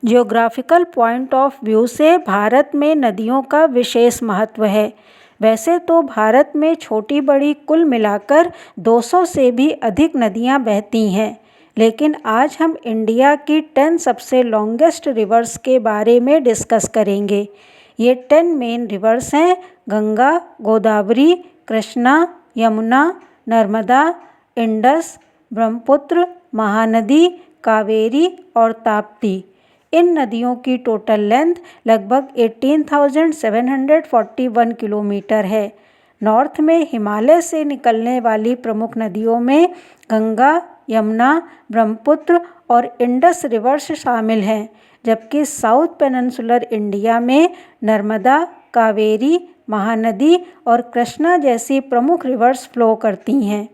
Geographical point of view से भारत में नदियों का विशेष महत्व है। वैसे तो भारत में छोटी बड़ी कुल मिलाकर 200 से भी अधिक नदियां बहती हैं, लेकिन आज हम इंडिया की 10 सबसे लॉन्गेस्ट रिवर्स के बारे में डिस्कस करेंगे। ये 10 मेन रिवर्स हैं: गंगा, गोदावरी, कृष्णा, यमुना, नर्मदा, इंडस, ब्रह्मपुत्र, महानदी, कावेरी और ताप्ती। इन नदियों की टोटल लेंथ लगभग 18,741 किलोमीटर है। नॉर्थ में हिमालय से निकलने वाली प्रमुख नदियों में गंगा, यमुना, ब्रह्मपुत्र और इंडस रिवर्स शामिल हैं, जबकि साउथ पेनिनसुलर इंडिया में नर्मदा, कावेरी, महानदी और कृष्णा जैसी प्रमुख रिवर्स फ्लो करती हैं।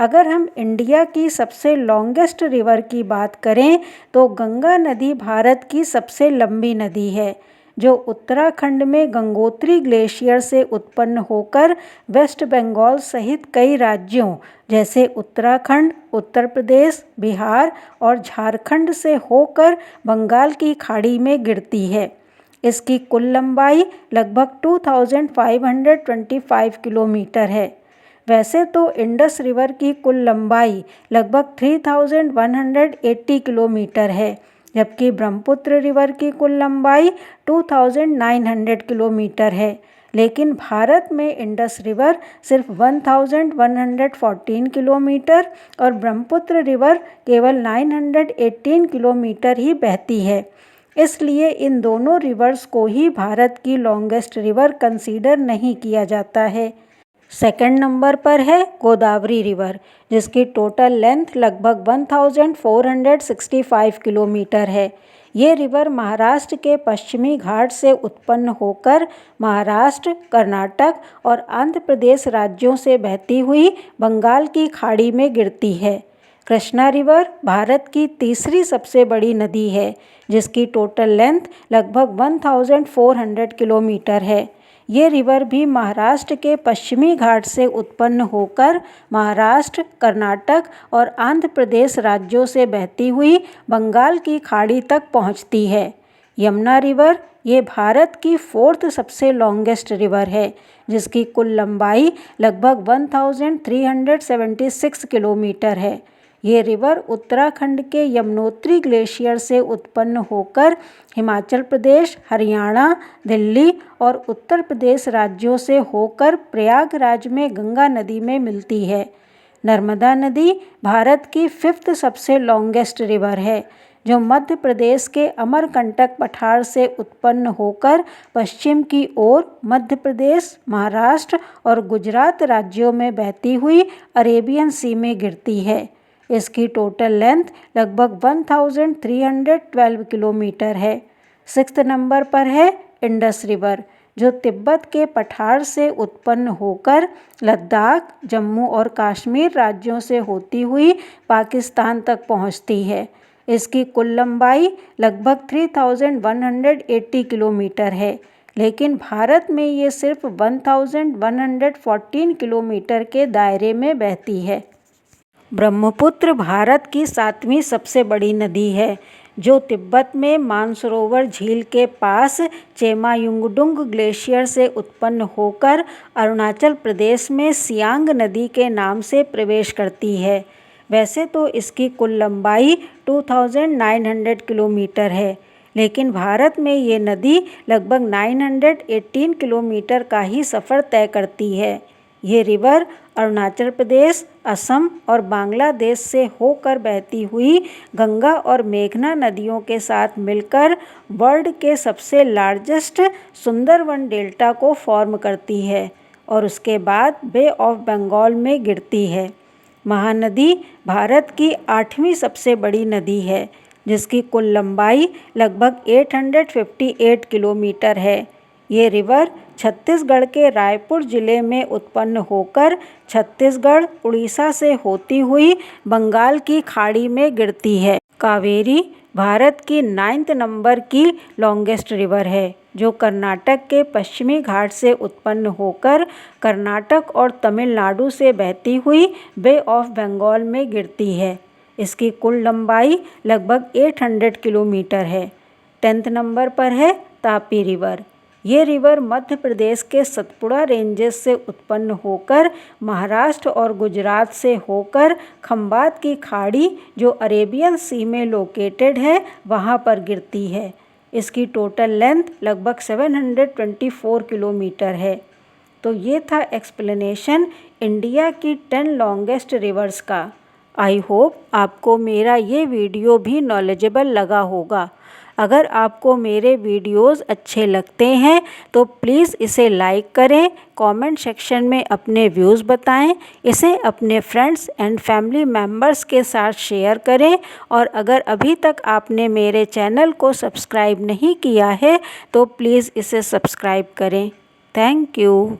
अगर हम इंडिया की सबसे लॉन्गेस्ट रिवर की बात करें तो गंगा नदी भारत की सबसे लंबी नदी है, जो उत्तराखंड में गंगोत्री ग्लेशियर से उत्पन्न होकर वेस्ट बंगाल सहित कई राज्यों जैसे उत्तराखंड, उत्तर प्रदेश, बिहार और झारखंड से होकर बंगाल की खाड़ी में गिरती है। इसकी कुल लंबाई लगभग 2525 किलोमीटर है। वैसे तो इंडस रिवर की कुल लंबाई लगभग 3180 किलोमीटर है, जबकि ब्रह्मपुत्र रिवर की कुल लंबाई 2900 किलोमीटर है, लेकिन भारत में इंडस रिवर सिर्फ 1114 किलोमीटर और ब्रह्मपुत्र रिवर केवल 918 किलोमीटर ही बहती है। इसलिए इन दोनों रिवर्स को ही भारत की लॉन्गेस्ट रिवर कंसीडर नहीं किया जाता है। सेकंड नंबर पर है गोदावरी रिवर, जिसकी टोटल लेंथ लगभग 1465 किलोमीटर है। ये रिवर महाराष्ट्र के पश्चिमी घाट से उत्पन्न होकर महाराष्ट्र, कर्नाटक और आंध्र प्रदेश राज्यों से बहती हुई बंगाल की खाड़ी में गिरती है। कृष्णा रिवर भारत की तीसरी सबसे बड़ी नदी है, जिसकी टोटल लेंथ लगभग 1400 किलोमीटर है। ये रिवर भी महाराष्ट्र के पश्चिमी घाट से उत्पन्न होकर महाराष्ट्र, कर्नाटक और आंध्र प्रदेश राज्यों से बहती हुई बंगाल की खाड़ी तक पहुंचती है। यमुना रिवर ये भारत की 4th सबसे लॉन्गेस्ट रिवर है, जिसकी कुल लंबाई लगभग 1376 किलोमीटर है। ये रिवर उत्तराखंड के यमुनोत्री ग्लेशियर से उत्पन्न होकर हिमाचल प्रदेश, हरियाणा, दिल्ली और उत्तर प्रदेश राज्यों से होकर प्रयागराज में गंगा नदी में मिलती है। नर्मदा नदी भारत की 5th सबसे लॉन्गेस्ट रिवर है, जो मध्य प्रदेश के अमरकंटक पठार से उत्पन्न होकर पश्चिम की ओर मध्य प्रदेश, महाराष्ट्र और गुजरात राज्यों में बहती हुई अरेबियन सी में गिरती है। इसकी टोटल लेंथ लगभग 1312 किलोमीटर है। 6th नंबर पर है इंडस रिवर, जो तिब्बत के पठार से उत्पन्न होकर लद्दाख, जम्मू और कश्मीर राज्यों से होती हुई पाकिस्तान तक पहुंचती है। इसकी कुल लंबाई लगभग 3180 किलोमीटर है, लेकिन भारत में ये सिर्फ 1114 किलोमीटर के दायरे में बहती है। ब्रह्मपुत्र भारत की 7वीं सबसे बड़ी नदी है, जो तिब्बत में मानसरोवर झील के पास चेमायुंगडुंग ग्लेशियर से उत्पन्न होकर अरुणाचल प्रदेश में सियांग नदी के नाम से प्रवेश करती है। वैसे तो इसकी कुल लंबाई 2900 किलोमीटर है, लेकिन भारत में ये नदी लगभग 918 किलोमीटर का ही सफ़र तय करती है। ये रिवर अरुणाचल प्रदेश, असम और बांग्लादेश से होकर बहती हुई गंगा और मेघना नदियों के साथ मिलकर वर्ल्ड के सबसे लार्जेस्ट सुंदरवन डेल्टा को फॉर्म करती है और उसके बाद बे ऑफ बंगाल में गिरती है। महानदी भारत की 8वीं सबसे बड़ी नदी है, जिसकी कुल लंबाई लगभग 858 किलोमीटर है। ये रिवर छत्तीसगढ़ के रायपुर जिले में उत्पन्न होकर छत्तीसगढ़, उड़ीसा से होती हुई बंगाल की खाड़ी में गिरती है। कावेरी भारत की 9th नंबर की लॉन्गेस्ट रिवर है, जो कर्नाटक के पश्चिमी घाट से उत्पन्न होकर कर्नाटक और तमिलनाडु से बहती हुई बे ऑफ बंगाल में गिरती है। इसकी कुल लंबाई लगभग 800 किलोमीटर है। 10th नंबर पर है तापी रिवर। ये रिवर मध्य प्रदेश के सतपुड़ा रेंजेस से उत्पन्न होकर महाराष्ट्र और गुजरात से होकर खंबात की खाड़ी जो अरेबियन सी में लोकेटेड है वहाँ पर गिरती है। इसकी टोटल लेंथ लगभग 724 किलोमीटर है। तो ये था एक्सप्लेनेशन इंडिया की 10 लॉन्गेस्ट रिवर्स का। आई होप आपको मेरा ये वीडियो भी नॉलेजेबल लगा होगा। अगर आपको मेरे वीडियोस अच्छे लगते हैं तो प्लीज़ इसे लाइक करें, कमेंट सेक्शन में अपने व्यूज़ बताएं, इसे अपने फ्रेंड्स एंड फैमिली मेम्बर्स के साथ शेयर करें और अगर अभी तक आपने मेरे चैनल को सब्सक्राइब नहीं किया है तो प्लीज़ इसे सब्सक्राइब करें। Thank you.